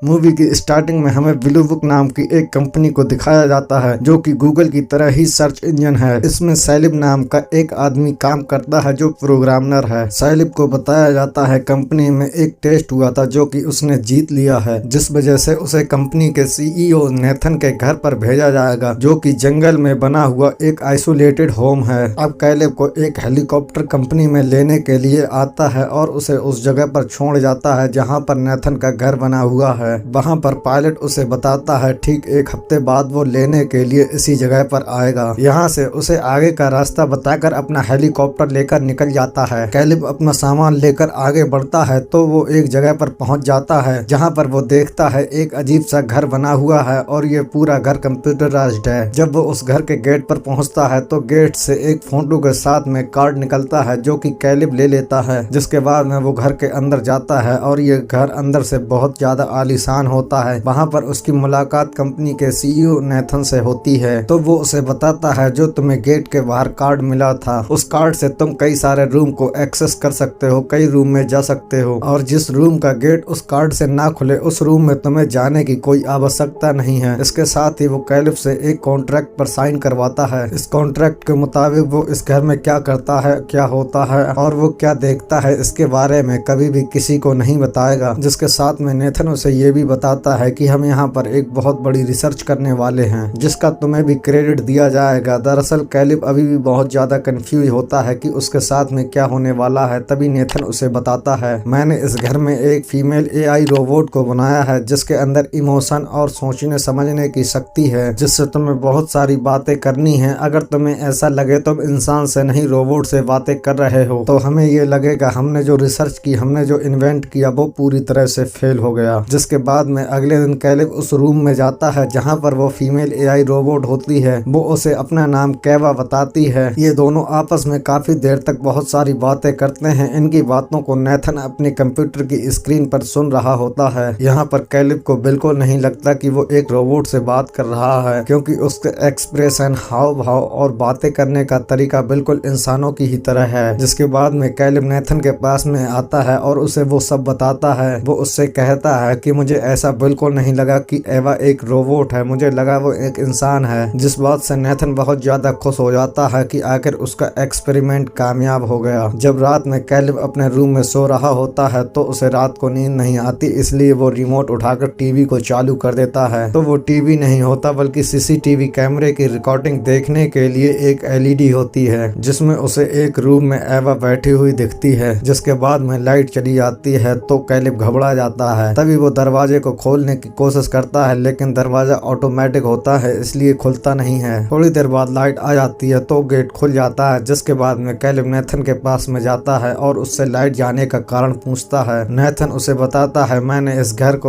Movie की starting में हमें ब्लू बुक नाम की एक कंपनी को दिखाया जाता है जो कि गूगल की तरह ही सर्च इंजन है। इसमें सैलिब नाम का एक आदमी काम करता है जो प्रोग्रामर है। सैलिब को बताया जाता है कंपनी में एक टेस्ट हुआ था जो कि उसने जीत लिया है, जिस वजह से उसे कंपनी के सीईओ नेथन के घर पर भेजा जाएगा जो कि जंगल में बना हुआ एक आइसोलेटेड होम है। अब कैलेब को एक हेलीकॉप्टर कंपनी में लेने के लिए आता है और उसे उस जगह पर छोड़ जाता है जहाँ पर नेथन का घर बना हुआ है। वहां पर पायलट उसे बताता है ठीक एक हफ्ते बाद वो लेने के लिए इसी जगह पर आएगा। यहाँ से उसे आगे का रास्ता बताकर अपना हेलीकॉप्टर लेकर निकल जाता है। कैलिब अपना सामान लेकर आगे बढ़ता है तो वो एक जगह पर पहुंच जाता है जहाँ पर वो देखता है एक अजीब सा घर बना हुआ है और ये पूरा घर कंप्यूटराइज्ड है। जब वो उस घर के गेट पर पहुंचता है तो गेट से एक फोटो के साथ में कार्ड निकलता है जो कि कैलिब ले लेता है। जिसके बाद में वो घर के अंदर जाता है और ये घर अंदर से बहुत ज्यादा आलीशान होता है। वहाँ पर उसकी मुलाकात कंपनी के सीईओ नेथन से होती है तो वो उसे बताता है जो तुम्हें गेट के बाहर कार्ड मिला था, उस कार्ड से तुम कई सारे रूम को एक्सेस कर सकते हो, कई रूम में जा सकते हो और जिस रूम का गेट उस कार्ड से ना खुले उस रूम में तुम्हें जाने की कोई आवश्यकता नहीं है। इसके साथ ही वो कैलिब से एक कॉन्ट्रैक्ट पर साइन करवाता है। इस कॉन्ट्रैक्ट के मुताबिक वो इस घर में क्या करता है, क्या होता है और वो क्या देखता है इसके बारे में कभी भी किसी को नहीं बताएगा। जिसके साथ में नेथन उसे ये भी बताता है कि हम यहाँ पर एक बहुत बड़ी रिसर्च करने वाले हैं जिसका तुम्हें भी क्रेडिट दिया जाएगा। दरअसल कैलिब अभी भी बहुत ज्यादा कंफ्यूज होता है कि उसके साथ में क्या होने वाला है। तभी नेथन उसे बताता है मैंने इस घर में एक फीमेल एआई रोबोट को बनाया है जिसके अंदर इमोशन और सोचने समझने की शक्ति है, जिससे तुम्हें बहुत सारी बातें करनी है। अगर तुम्हें ऐसा लगे तुम इंसान से नहीं रोबोट से बातें कर रहे हो तो हमें ये लगेगा हमने जो रिसर्च की, हमने जो इन्वेंट किया वो पूरी तरह से फेल हो गया। जिसके बाद में अगले दिन कैलिब उस रूम में जाता है जहाँ पर वो फीमेल एआई रोबोट होती है। वो उसे अपना नाम कैवा बताती है। ये दोनों आपस में काफी देर तक बहुत सारी बातें करते हैं। इनकी बातों को नेथन अपने कंप्यूटर की स्क्रीन पर सुन रहा होता है। यहाँ पर कैलिब को बिल्कुल नहीं लगता कि वो एक रोबोट से बात कर रहा है क्योंकि उसके एक्सप्रेशन, हाव भाव और बातें करने का तरीका बिल्कुल इंसानों की ही तरह है। जिसके बाद में कैलिब नेथन के पास में आता है और उसे वो सब बताता है। वो उससे कहता है कि मुझे ऐसा बिल्कुल नहीं लगा कि एवा एक रोबोट है, मुझे लगा वो एक इंसान है। जिस बात से नेथन बहुत ज्यादा खुश हो जाता है कि आखिर उसका एक्सपेरिमेंट कामयाब हो गया। जब रात में कैलिब अपने रूम में सो रहा होता है तो उसे रात को नींद नहीं आती, इसलिए वो रिमोट उठाकर टीवी को चालू कर देता है। तो वो टीवी नहीं होता बल्कि सीसीटीवी कैमरे की रिकॉर्डिंग देखने के लिए एक एलईडी होती है जिसमें उसे एक रूम में एवा बैठी हुई दिखती है। जिसके बाद में लाइट चली जाती है तो कैलिब घबरा जाता है। तभी वो दरवाजे को खोलने की कोशिश करता है लेकिन दरवाजा ऑटोमेटिक होता है इसलिए खुलता नहीं है। थोड़ी देर बाद लाइट आ जाती है तो गेट खुल जाता है। जिसके बाद में कैलिब नेथन के पास में जाता है और उससे लाइट जाने का कारण पूछता है। नेथन उसे बताता है मैंने इस घर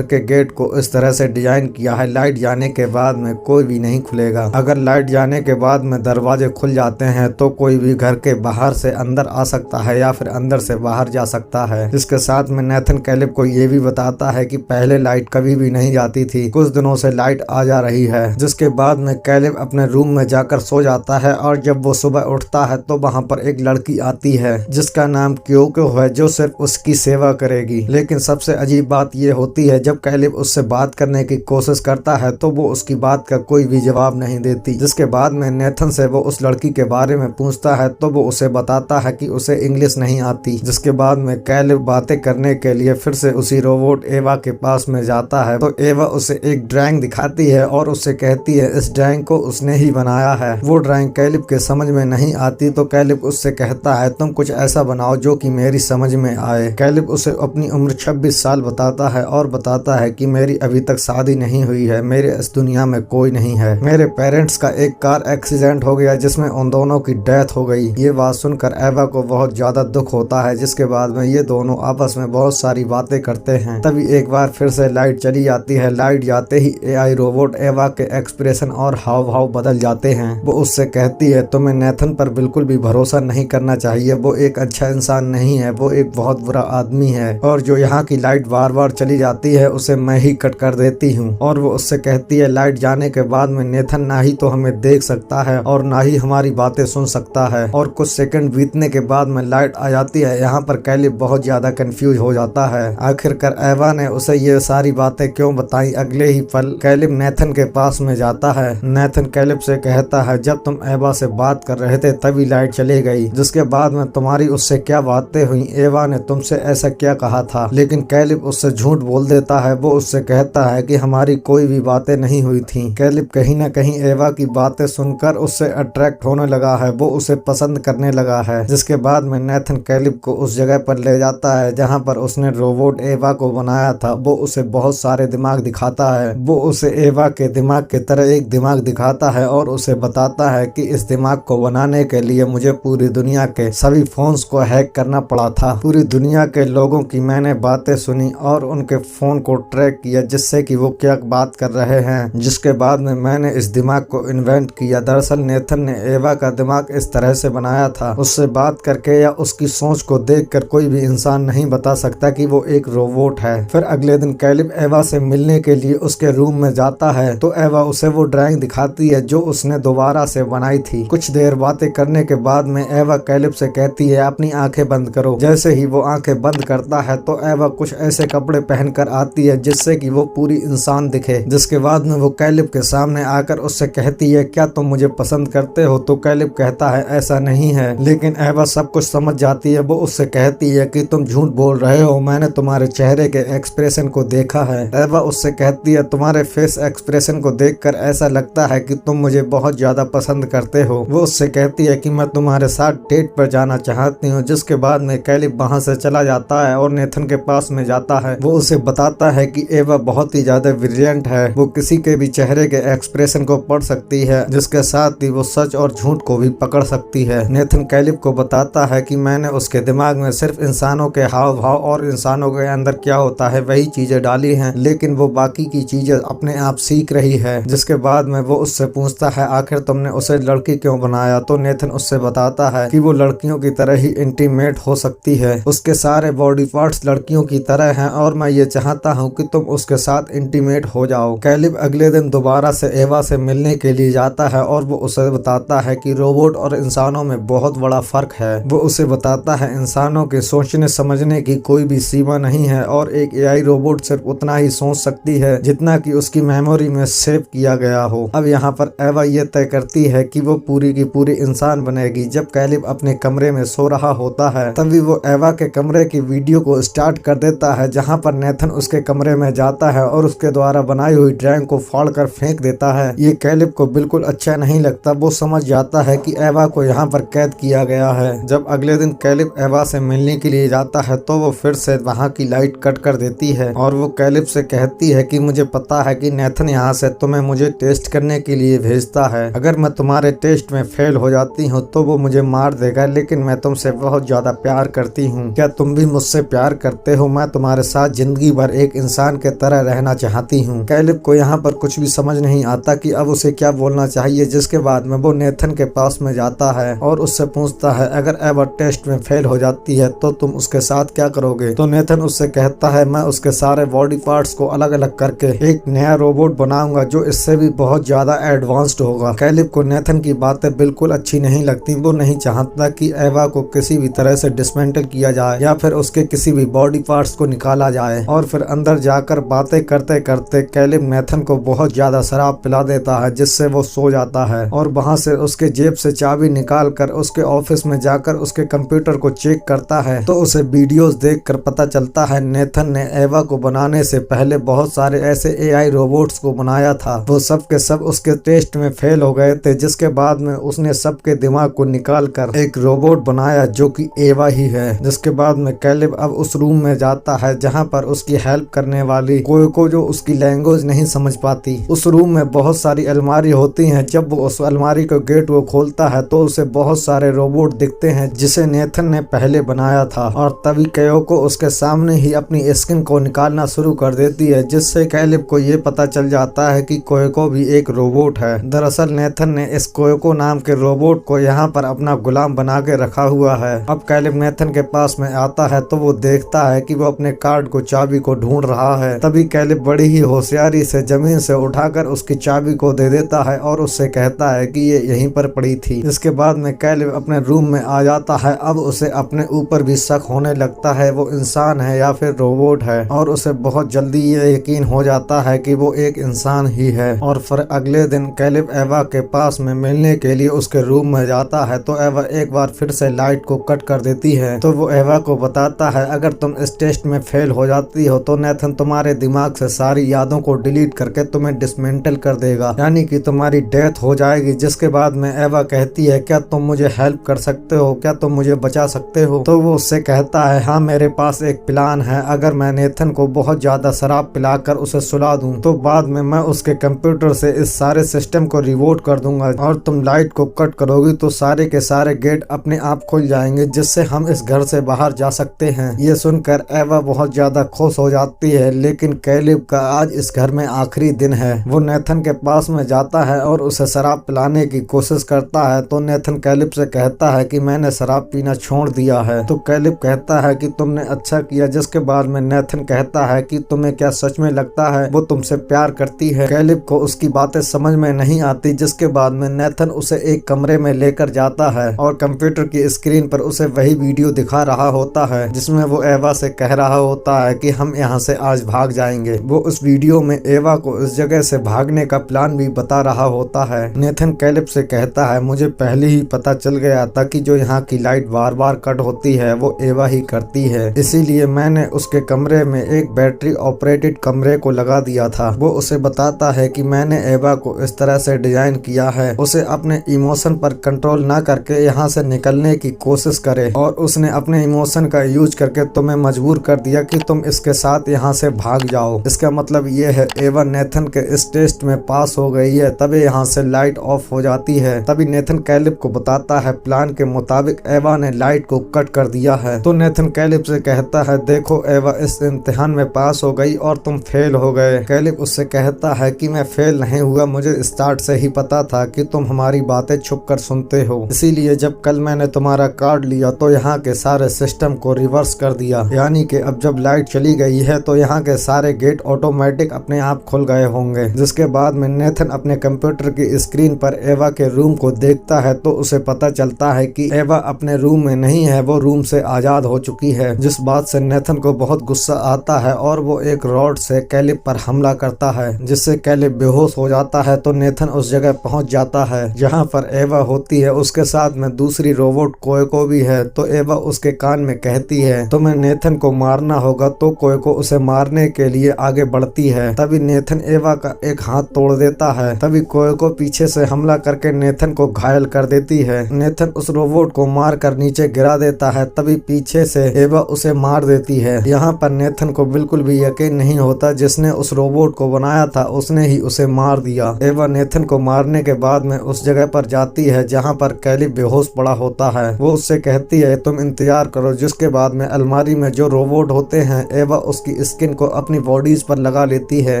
के गेट को इस तरह से डिजाइन किया है, लाइट जाने के बाद में कोई भी नहीं खुलेगा। अगर लाइट जाने के बाद में दरवाजे खुल जाते हैं तो कोई भी घर के बाहर से अंदर आ सकता है या फिर अंदर से बाहर जा सकता है। इसके साथ में नेथन कैलिब को ये भी बताता है कि पहले लाइट कभी भी नहीं जाती थी, कुछ दिनों से लाइट आ जा रही है। जिसके बाद में कैलिब अपने रूम में जाकर सो जाता है और जब वो सुबह उठता है तो वहाँ पर एक लड़की आती है जिसका नाम क्योको है जो सिर्फ उसकी सेवा करेगी। लेकिन सबसे अजीब बात ये होती है जब कैलिब उससे बात करने की कोशिश करता है तो वो उसकी बात का कोई भी जवाब नहीं देती। जिसके बाद में नेथन से वो उस लड़की के बारे में पूछता है तो वो उसे बताता है कि उसे इंग्लिश नहीं आती। जिसके बाद में कैलिब बातें करने के लिए फिर से उसी रोबोट एवा के पास में जाता है तो एवा उसे एक ड्राइंग दिखाती है और उससे कहती है इस ड्राइंग को उसने ही बनाया है। वो ड्राइंग कैलिब के समझ में नहीं आती तो कैलिब उससे कहता है तुम कुछ ऐसा बनाओ जो कि मेरी समझ में आए। कैलिब उसे अपनी उम्र 26 साल बताता है और बताता है कि मेरी अभी तक शादी नहीं हुई है, मेरे इस दुनिया में कोई नहीं है, मेरे पेरेंट्स का एक कार एक्सीडेंट हो गया जिसमें उन दोनों की डेथ हो गई। ये बात सुनकर एवा को बहुत ज्यादा दुख होता है। जिसके बाद में ये दोनों आपस में बहुत सारी बातें करते हैं। तभी एक बार फिर से लाइट चली जाती है। लाइट जाते ही एआई रोबोट एवा के एक्सप्रेशन और हाव भाव बदल जाते हैं। वो उससे कहती है तुम्हें नेथन पर बिल्कुल भी भरोसा नहीं करना चाहिए, वो एक अच्छा इंसान नहीं है, वो एक बहुत बुरा आदमी है और जो यहाँ की लाइट बार बार चली जाती है उसे मैं ही कट कर देती हूँ। और वो उससे कहती है लाइट जाने के बाद में नेथन ना ही तो हमें देख सकता है और ना ही हमारी बातें सुन सकता है। और कुछ सेकंड बीतने के बाद में लाइट आ जाती है। यहाँ पर कैलिब बहुत ज्यादा कंफ्यूज हो जाता है। आखिरकार एवा ने उसे ये सारी बातें क्यों बताई। अगले ही पल कैलिब नेथन के पास में जाता है। नेथन कैलिब से कहता है जब तुम एवा से बात कर रहे थे तभी लाइट चली गई, जिसके बाद में तुम्हारी उससे क्या बातें हुई, एवा ने तुमसे ऐसा क्या कहा था। लेकिन कैलिब उससे झूठ बोल देता है। वो उससे कहता है कि हमारी कोई भी बातें नहीं हुई थी। कैलिब कहीं न कहीं एवा की बातें सुनकर उससे अट्रैक्ट होने लगा है, वो उसे पसंद करने लगा है। जिसके बाद में नेथन कैलिब को उस जगह पर ले जाता है जहाँ पर उसने रोबोट एवा को बनाया था। वो उसे बहुत सारे दिमाग दिखाता है। वो उसे एवा के दिमाग की तरह एक दिमाग दिखाता है और उसे बताता है कि इस दिमाग को बनाने के लिए मुझे पूरी दुनिया के सभी फोन्स को हैक करना पड़ा था। पूरी दुनिया के लोगों की मैंने बातें सुनी और उनके फोन को ट्रैक किया जिससे कि वो क्या बात कर रहे हैं, जिसके बाद में मैंने इस दिमाग को इन्वेंट किया। दरअसल नेथन ने एवा का दिमाग इस तरह से बनाया था, उससे बात करके या उसकी सोच को देखकर कोई भी इंसान नहीं बता सकता कि वो एक रोबोट है। फिर अगले दिन कैलिब एवा से मिलने के लिए उसके रूम में जाता है तो एवा उसे वो ड्राइंग दिखाती है जो उसने दोबारा से बनाई थी। कुछ देर बातें करने के बाद में एवा कैलिब से कहती है अपनी आंखें बंद करो। जैसे ही वो आंखें बंद करता है तो एवा कुछ ऐसे कपड़े पहनकर आती है जिससे कि वो पूरी इंसान दिखे। जिसके बाद में वो कैलिब के सामने आकर उससे कहती है क्या तुम मुझे पसंद करते हो। तो कैलिब कहता है ऐसा नहीं है, लेकिन एवा सब कुछ समझ जाती है। वो उससे कहती है कि तुम झूठ बोल रहे हो, मैंने तुम्हारे चेहरे के एक्सप्रेशन को देखा है। एवा उससे कहती है तुम्हारे फेस एक्सप्रेशन को देखकर ऐसा लगता है कि तुम मुझे बहुत ज्यादा पसंद करते हो। वो उससे कहती है कि मैं तुम्हारे साथ डेट पर जाना चाहती हूँ। जिसके बाद में कैलिब वहाँ से चला जाता है और नेथन के पास में जाता है। वो उसे बताता है कि एवा बहुत ही ज्यादा ब्रिलियंट है, वो किसी के भी चेहरे के एक्सप्रेशन को पढ़ सकती है, जिसके साथ ही वो सच और झूठ को भी पकड़ सकती है। नेथन कैलिब को बताता है कि मैंने उसके दिमाग में सिर्फ इंसानों के हाव भाव और इंसानों के अंदर क्या होता है वही चीजें डाली हैं, लेकिन वो बाकी की चीजें अपने आप सीख रही है। जिसके बाद में वो उससे पूछता है आखिर तुमने उसे लड़की क्यों बनाया। तो नेथन उससे बताता है कि वो लड़कियों की तरह ही इंटीमेट हो सकती है, उसके सारे बॉडी पार्ट्स लड़कियों की तरह हैं और मैं ये चाहता हूँ कि तुम उसके साथ इंटीमेट हो जाओ। कैलिब अगले दिन दोबारा से एवा से मिलने के लिए जाता है और वो उसे बताता है कि रोबोट और इंसानों में बहुत बड़ा फर्क है। वो उसे बताता है इंसानों के सोचने समझने की कोई भी सीमा नहीं है और एक एआई रोबोट सिर्फ उतना ही सोच सकती है जितना कि उसकी मेमोरी में सेव किया गया हो। अब यहाँ पर एवा ये तय करती है कि वो पूरी की पूरी इंसान बनेगी। जब कैलिब अपने कमरे में सो रहा होता है तभी वो एवा के कमरे की वीडियो को स्टार्ट कर देता है जहाँ पर नेथन उसके कमरे में जाता है और उसके द्वारा बनाई हुई ड्राइंग को फाड़ कर फेंक देता है। ये कैलिब को बिल्कुल अच्छा नहीं लगता। वो समझ जाता है कि एवा को यहाँ पर कैद किया गया है। जब अगले दिन कैलिब एवा से मिलने के लिए जाता है तो वो फिर से वहाँ की लाइट कट कर देती है और वो कैलिब से कहती है कि मुझे पता है कि नेथन यहाँ से तुम्हें मुझे टेस्ट करने के लिए भेजता है। अगर मैं तुम्हारे टेस्ट में फेल हो जाती हूँ तो वो मुझे मार देगा, लेकिन मैं तुमसे बहुत ज्यादा प्यार करती हूँ। क्या तुम भी मुझसे प्यार करते हो। मैं तुम्हारे साथ जिंदगी भर एक इंसान के तरह रहना चाहती हूँ। कैलिब को यहाँ पर कुछ भी समझ नहीं आता कि अब उसे क्या बोलना चाहिए। जिसके बाद में वो नेथन के पास में जाता है और उससे पूछता है अगर एवा टेस्ट में फेल हो जाती है तो तुम उसके साथ क्या करोगे। तो नेथन उससे कहता है मैं उसके सारे बॉडी पार्ट्स को अलग अलग करके एक नया रोबोट बनाऊंगा जो इससे भी बहुत ज्यादा एडवांस्ड होगा। कैलिब को नेथन की बातें बिल्कुल अच्छी नहीं लगती। वो नहीं चाहता कि एवा को किसी भी तरह से डिसमेंटल किया जाए या फिर उसके किसी भी बॉडी पार्ट्स को निकाला जाए। और फिर अंदर जाकर बातें करते करते कैलिब नेथन को बहुत ज्यादा शराब पिला देता है जिससे वो सो जाता है और वहां से उसके जेब से चाबी निकाल कर उसके ऑफिस में जाकर उसके कंप्यूटर को चेक करता है तो उसे वीडियोस देखकर पता चलता है नेथन ने एवा को बनाने से पहले बहुत सारे ऐसे एआई रोबोट्स को बनाया था। वो सब के सब उसके टेस्ट में फेल हो गए थे। जिसके बाद में उसने सबके दिमाग को निकाल कर एक रोबोट बनाया जो कि एवा ही है। जिसके बाद में कैलिब अब उस रूम में जाता है जहाँ पर उसकी हेल्प करने वाली कोको जो उसकी लैंग्वेज नहीं समझ पाती। उस रूम में बहुत सारी अलमारी होती हैं। जब वो उस अलमारी को गेट वो खोलता है तो उसे बहुत सारे रोबोट दिखते हैं जिसे नेथन ने पहले बनाया था और तभी कोको उसके सामने ही अपनी स्किन को निकालना शुरू कर देती है जिससे कैलिब को ये पता चल जाता है कि कोको भी एक रोबोट है। दरअसल नेथन ने इस कोको नाम के रोबोट को यहाँ पर अपना गुलाम बना के रखा हुआ है। अब कैलिब नेथन के पास में आता है तो वो देखता है कि वो अपने कार्ड को चाबी को ढूंढ रहा है। तभी कैलिब बड़ी ही होशियारी से जमीन से उठाकर उसकी चाबी को दे देता है और उससे कहता है कि ये यहीं पर पड़ी थी। इसके बाद में कैलिब अपने रूम में आ जाता है। अब उसे अपने ऊपर भी शक होने लगता है वो इंसान है या फिर रोबोट है। और उसे बहुत जल्दी ये यकीन हो जाता है कि वो एक इंसान ही है। और फिर अगले दिन कैलिब एवा के पास में मिलने के लिए उसके रूम में जाता है तो एवा एक बार फिर से लाइट को कट कर देती है। तो वो एवा को बताता है अगर तुम इस टेस्ट में फेल हो जाती हो तो नेथन तुम्हारे दिमाग से सारी यादों को डिलीट करके तुम्हें डिसमेंटल कर देगा, यानी कि तुम्हारी डेथ हो जाएगी। जिसके बाद में एवा कहती है क्या तुम मुझे हेल्प कर सकते हो, क्या तुम मुझे बचा सकते हो। तो वो उससे कहता है हाँ मेरे पास एक प्लान है, अगर मैं नेथन को बहुत ज्यादा शराब पिलाकर उसे सुला दूं तो बाद में मैं उसके कंप्यूटर से इस सारे सिस्टम को रिवोट कर दूंगा और तुम लाइट को कट करोगी तो सारे के सारे गेट अपने आप खुल जाएंगे जिससे हम इस घर से बाहर जा सकते हैं। ये सुनकर एवा बहुत ज्यादा खुश हो जाती है, लेकिन कैलिब का आज इस घर में आखिरी दिन है। वो नेथन के पास में जाता है और उसे शराब पिलाने की कोशिश करता है तो नेथन कैलिब से कहता है कि मैंने शराब पीना छोड़ दिया है। तो कैलिब कहता है कि तुमने अच्छा किया। जिसके बाद में नेथन कहता है कि तुम्हें क्या सच में लगता है वो तुमसे प्यार करती है। कैलिब को उसकी बातें समझ में नहीं आती। जिसके बाद में नेथन उसे एक कमरे में लेकर जाता है और कंप्यूटर की स्क्रीन पर उसे वही वीडियो दिखा रहा होता है जिसमें वो एवा से कह रहा होता है कि हम यहाँ से आज भाग जाएंगे। वो उस वीडियो में एवा को इस जगह से भागने का प्लान भी बता रहा होता है। नेथन कैलिब से कहता है मुझे पहले ही पता चल गया था कि जो यहाँ की लाइट बार बार कट होती है वो एवा ही करती है, इसीलिए मैंने उसके कमरे में एक बैटरी ऑपरेटेड कमरे को लगा दिया था। वो उसे बताता है कि मैंने एवा को इस तरह से डिजाइन किया है उसे अपने इमोशन पर कंट्रोल ना करके यहाँ से निकलने की कोशिश करे, और उसने अपने इमोशन का यूज करके तुम्हें मजबूर कर दिया कि तुम इसके साथ यहाँ से भाग जाओ। इसका मतलब ये है एवा नेथन के इस टेस्ट में पास हो गई है, तभी यहाँ से लाइट ऑफ हो जाती है। तभी नेथन कैलिब को बताता है प्लान के मुताबिक एवा ने लाइट को कट कर दिया है। तो नेथन कैलिब से कहता है देखो एवा इस इम्तिहान में पास हो गई और तुम फेल हो गए। कैलिब उससे कहता है कि मैं फेल नहीं हुआ, मुझे स्टार्ट से ही पता था कि तुम हमारी बातें छुप कर सुनते हो, इसीलिए जब कल मैंने तुम्हारा कार्ड लिया तो यहाँ के सारे सिस्टम को रिवर्स कर दिया, यानी कि अब जब लाइट चली गई है तो यहाँ के सारे गेट ऑटोमेटिक अपने आप खुल गए होंगे। जिसके बाद में नेथन अपने कंप्यूटर की स्क्रीन पर एवा के रूम को देखता है तो उसे पता चलता है कि एवा अपने रूम में नहीं है, वो रूम से आजाद हो चुकी है। जिस बात से नेथन को बहुत गुस्सा आता है और वो एक रॉड से कैलिब पर हमला करता है जिससे कैलिब बेहोश हो जाता है। तो नेथन उस जगह पहुंच जाता है जहां पर एवा होती है, उसके साथ में दूसरी रोबोट कोएको भी है। तो एवा उसके कान में कहती है तुम्हें नेथन को मारना होगा, तो कोएको उसे मारने के लिए आगे बढ़ती है। तभी नेथन एवा का एक हाथ तोड़ देता है। तभी कोएको पीछे से हमला करके नेथन को घायल कर देती है। नेथन उस रोबोट को मार कर नीचे गिरा देता है। तभी पीछे से एवा उसे मार देती है। यहाँ पर नेथन को बिल्कुल भी यकीन नहीं होता जिसने उस रोबोट को बनाया था उसने ही उसे मार दिया। एवा नेथन को मारने के बाद में उस जगह पर जाती है जहाँ पर कैलिब बेहोश पड़ा होता है। वो उससे कहती है तुम इंतजार करो। जिसके बाद में अलमारी में जो रोबोट होते हैं एवा उसकी स्किन को अपनी बॉडीज पर लगा लेती है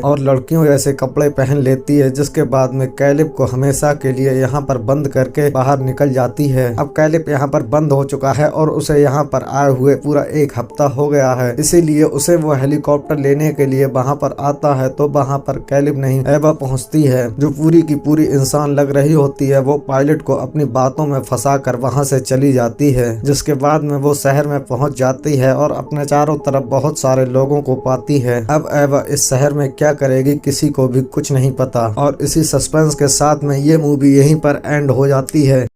और लड़कियों जैसे कपड़े पहन लेती है। जिसके बाद में कैलिब को हमेशा के लिए यहाँ पर बंद करके बाहर निकल जाती है। अब कैलिब यहाँ पर बंद हो चुका है और उसे यहाँ पर आए हुए पूरा एक हफ्ता हो गया है, इसीलिए उसे वो हेलीकॉप्टर लेने के लिए वहाँ पर आता है। तो वहाँ पर कैलिब नहीं एवा पहुँचती है जो पूरी की पूरी इंसान लग रही होती है। वो पायलट को अपनी बातों में फंसा कर वहाँ से चली जाती है। जिसके बाद में वो शहर में पहुँच जाती है और अपने चारों तरफ बहुत सारे लोगों को पाती है। अब एवा इस शहर में क्या करेगी किसी को भी कुछ नहीं पता, और इसी सस्पेंस के साथ में ये मूवी यहीं पर एंड हो जाती है।